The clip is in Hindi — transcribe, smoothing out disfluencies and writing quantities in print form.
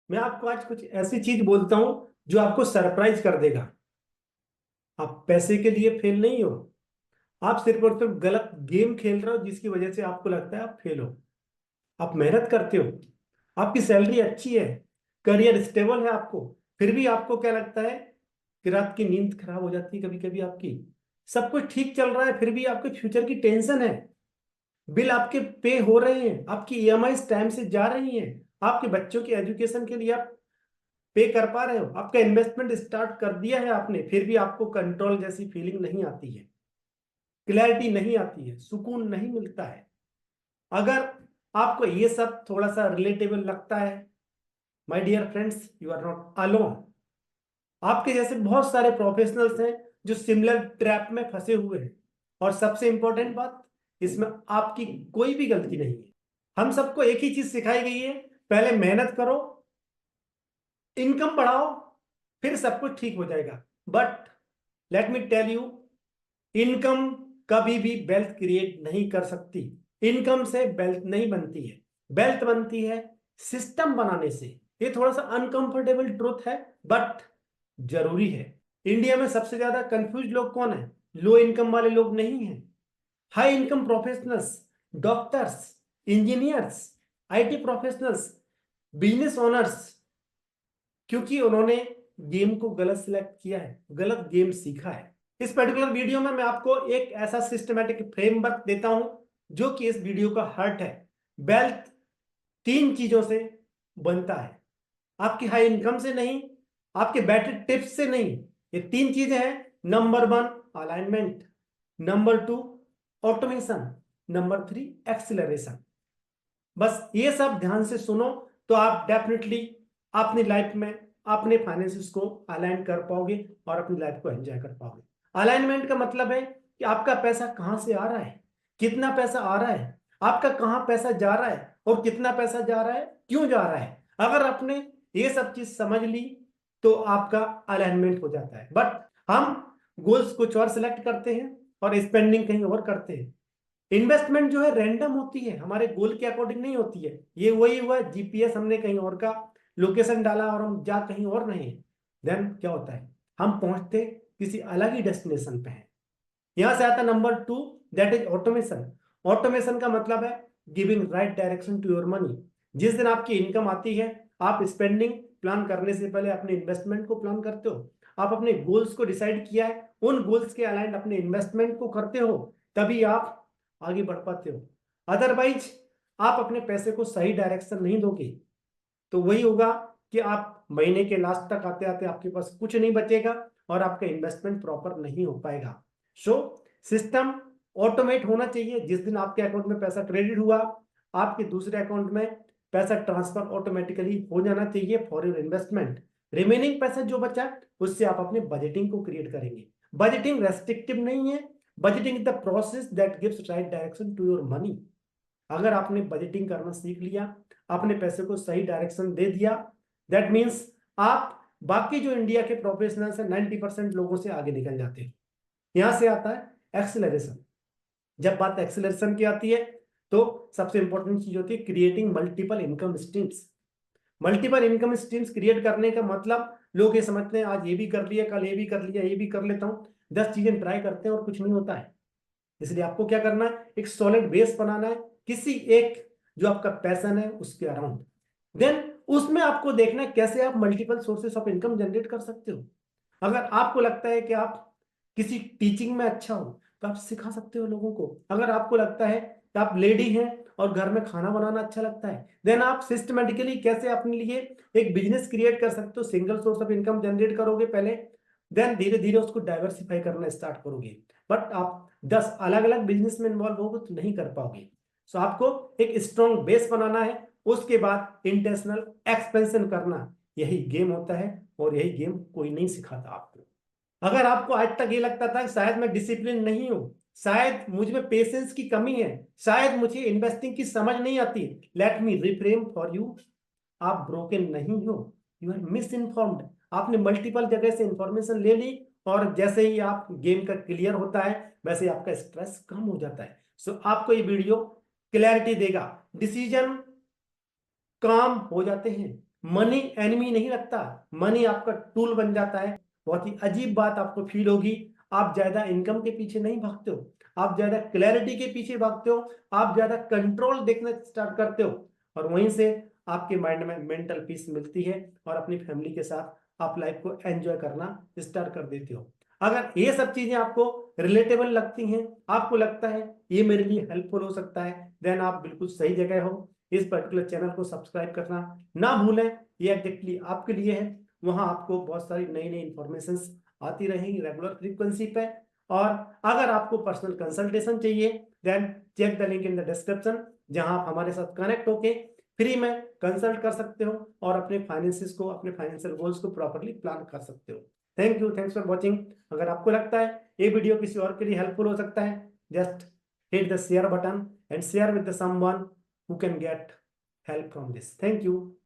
मैं आपको आज कुछ ऐसी चीज बोलता हूं जो आपको सरप्राइज कर देगा। आप पैसे के लिए फेल नहीं हो। आप सिर्फ और सिर्फ गलत गेम खेल रहे हो जिसकी वजह से आपको लगता है आप फेल हो। आप मेहनत करते हो, आपकी सैलरी अच्छी है, करियर स्टेबल है आपको, फिर भी आपको क्या लगता है कि रात की नींद खराब हो जाती है कभी कभी आपकी। सब कुछ ठीक चल रहा है फिर भी आपके फ्यूचर की टेंशन है। बिल आपके पे हो रहे हैं, आपकी ईएमआई टाइम से जा रही हैं, आपके बच्चों की एजुकेशन के लिए आप पे कर पा रहे हो, आपका इन्वेस्टमेंट स्टार्ट कर दिया है आपने, फिर भी आपको कंट्रोल जैसी फीलिंग नहीं आती है, क्लैरिटी नहीं आती है, सुकून नहीं मिलता है। अगर आपको ये सब थोड़ा सा रिलेटेबल लगता है, my dear friends, you are not alone. आपके जैसे बहुत सारे प्रोफेशनल्स हैं जो सिमिलर ट्रैप में फंसे हुए हैं। और सबसे इंपॉर्टेंट बात, इसमें आपकी कोई भी गलती नहीं है। हम सबको एक ही चीज सिखाई गई है, पहले मेहनत करो, इनकम बढ़ाओ, फिर सब कुछ ठीक हो जाएगा। But let me tell you, income कभी भी वेल्थ क्रिएट नहीं कर सकती। इनकम से वेल्थ नहीं बनती है, वेल्थ बनती है सिस्टम बनाने से। ये थोड़ा सा अनकंफर्टेबल ट्रूथ है बट जरूरी है। इंडिया में सबसे ज्यादा कंफ्यूज लोग कौन है? लो इनकम वाले लोग नहीं है, high income professionals, doctors, engineers, IT professionals, business owners. क्योंकि उन्होंने गेम को गलत सिलेक्ट किया है, गलत गेम सीखा है। इस पर्टिकुलर वीडियो में मैं आपको एक ऐसा सिस्टमेटिक फ्रेमवर्क देता हूं जो कि इस वीडियो का हार्ट है। वेल्थ तीन चीजों से बनता है, आपकी हाई इनकम से नहीं, आपके बेटर टिप्स से नहीं। ये तीन चीजें हैं। Number one, alignment. Number two, automation. Number three, acceleration. बस ये सब ध्यान से सुनो तो आप डेफिनेटली अपनी लाइफ में अपने फाइनेंसिस को अलाइन कर पाओगे और अपनी लाइफ को एंजॉय कर पाओगे। अलाइनमेंट का मतलब है कि आपका पैसा कहां से आ रहा है, कितना पैसा आ रहा है, आपका कहां पैसा जा रहा है और कितना पैसा जा रहा है, क्यों जा रहा है। अगर आपने ये सब चीज समझ ली तो आपका अलाइनमेंट हो जाता है। बट हम गोल्स कुछ और सिलेक्ट करते हैं और स्पेंडिंग कहीं और करते हैं। इन्वेस्टमेंट जो है रैंडम होती है, हमारे गोल के अकॉर्डिंग नहीं होती है। ये वही हुआ, जीपीएस हमने कहीं और का लोकेशन डाला और हम जा कहीं और नहीं, देन क्या होता है, हम पहुंचते किसी अलग ही डेस्टिनेशन पे हैं। यहां से आता number two, that is automation. Automation का मतलब है giving right direction to your money. जिस दिन आपकी इनकम आती है, आप स्पेंडिंग प्लान करने से पहले अपने इन्वेस्टमेंट को प्लान करते हो। आप अपने गोल्स को डिसाइड किया है, उन गोल्स के अलाइन अपने इन्वेस्टमेंट को करते हो, तभी आप आगे बढ़ पाते हो। अदरवाइज आप अपने पैसे को सही डायरेक्शन नहीं दोगे तो वही होगा कि आप महीने के लास्ट तक आते आते आपके पास कुछ नहीं बचेगा और आपका इन्वेस्टमेंट प्रॉपर नहीं हो पाएगा। सो सिस्टम ऑटोमेट होना चाहिए। जिस दिन आपके अकाउंट में पैसा क्रेडिट हुआ, आपके दूसरे अकाउंट में पैसा ट्रांसफर ऑटोमेटिकली हो जाना चाहिए फॉर योर इन्वेस्टमेंट। रिमेनिंग पैसा जो बचा उससे आप अपने बजटिंग को क्रिएट करेंगे। बजटिंग रेस्ट्रिक्टिव नहीं है, budgeting is the process that gives right direction to your money. अगर आपने बजटिंग करना सीख लिया, अपने पैसे को सही डायरेक्शन दे दिया, दैट मीन्स आप बाकी जो इंडिया के प्रोफेशनल्स हैं 90% लोगों से आगे निकल जाते हैं। यहां से आता है एक्सेलरेशन। जब बात एक्सेलरेशन की आती है तो सबसे इंपॉर्टेंट चीज होती है creating multiple income streams. Multiple income streams create करने का मतलब, लोग ये समझते हैं आज ये भी कर लिया, कल ये भी कर लिया, ये भी कर लेता हूं, 10 चीजें ट्राई करते हैं और कुछ नहीं होता है। इसलिए आपको क्या करना है, एक सॉलिड बेस बनाना है किसी एक जो आपका पैशन है उसके अराउंड। देन उसमें आपको देखना है कैसे आप multiple sources of income generate कर सकते हो। अगर आपको लगता है कि आप किसी टीचिंग में अच्छा हो तो आप सिखा सकते हो लोगों को। अगर आपको लगता है कि आप लेडी हैं और घर में खाना बनाना अच्छा लगता है, देन आप सिस्टमेटिकली कैसे अपने लिए एक बिजनेस क्रिएट कर सकते हो, single source of income generate करोगे पहले, देन धीरे धीरे उसको डाइवर्सिफाई करना स्टार्ट करोगे। बट आप 10 अलग अलग बिजनेस में इन्वॉल्व होगे तो नहीं कर पाओगे। सो आपको एक स्ट्रॉन्ग बेस बनाना है, उसके बाद इंटेंशनल एक्सपेंशन करना। यही गेम होता है और यही गेम कोई नहीं सिखाता आपको। अगर आपको आज तक ये लगता था कि शायद मैं डिसिप्लिन नहीं हूं, शायद मुझ में पेशेंस की कमी है, शायद मुझे इन्वेस्टिंग की समझ नहीं आती, let me reframe for you. आप ब्रोकन नहीं हो, यू आर मिस इन्फॉर्म्ड। आपने मल्टीपल जगह से इंफॉर्मेशन ले ली और जैसे ही आप गेम का क्लियर होता है वैसे आपका स्ट्रेस कम हो जाता है। सो आपको ये वीडियो क्लैरिटी देगा, डिसीजन काम हो जाते हैं, मनी एनिमी नहीं रखता, मनी आपका टूल बन जाता है। बहुत ही अजीब बात आपको फील होगी, आप ज्यादा इनकम के पीछे नहीं भागते हो, आप ज्यादा क्लैरिटी के पीछे भागते हो, आप ज्यादा कंट्रोल देखना स्टार्ट करते हो, और वहीं से आपके माइंड में मेंटल पीस मिलती है और अपनी फैमिली के साथ आप लाइफ को एंजॉय करना स्टार्ट कर देते हो। अगर ये सब चीजें आपको रिलेटेबल लगती हैं, आपको लगता है ये मेरे लिए हेल्पफुल हो सकता है, देन आप बिल्कुल सही जगह हो। इस पर्टिकुलर चैनल को सब्सक्राइब करना ना भूलें, ये एग्जैक्टली आपके लिए है। वहां आपको बहुत सारी नई नई इंफॉर्मेशन आती रहेंगी रेगुलर फ्रीक्वेंसी पे। और अगर आपको पर्सनल कंसल्टेशन चाहिए, then check the link in the description, जहां आप हमारे साथ कनेक्ट होके फ्री में कंसल्ट कर सकते हो और अपने फाइनेंसिस को, अपने फाइनेंशियल गोल्स को प्रॉपरली प्लान कर सकते हो। Thank you, thanks for watching. अगर आपको लगता है ये वीडियो किसी और के लिए हेल्पफुल हो सकता है, just hit the share button and share with the someone who can get help from this. Thank you.